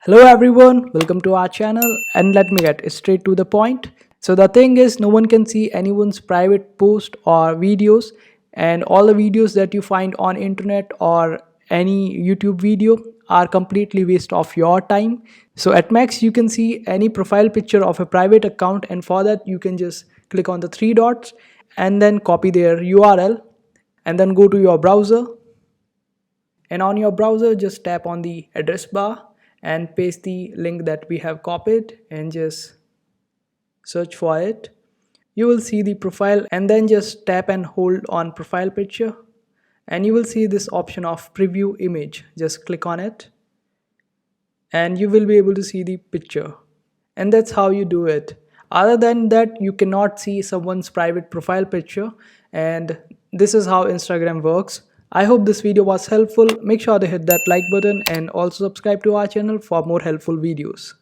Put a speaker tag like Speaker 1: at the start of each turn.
Speaker 1: Hello everyone, welcome to our channel and let me get straight to the point. So the thing is, no one can see anyone's private post or videos, and all the videos that you find on internet or any YouTube video are completely waste of your time. So at max you can see any profile picture of a private account, and for that you can just click on the three dots and then copy their URL and then go to your browser, and on your browser just tap on the address bar and paste the link that we have copied and just search for it. You will see the profile and then just tap and hold on profile picture, and you will see this option of preview image. Just click on it and you will be able to see the picture, and that's how you do it. Other than that you cannot see someone's private profile picture, and this is how Instagram works. I hope this video was helpful. Make sure to hit that like button and also subscribe to our channel for more helpful videos.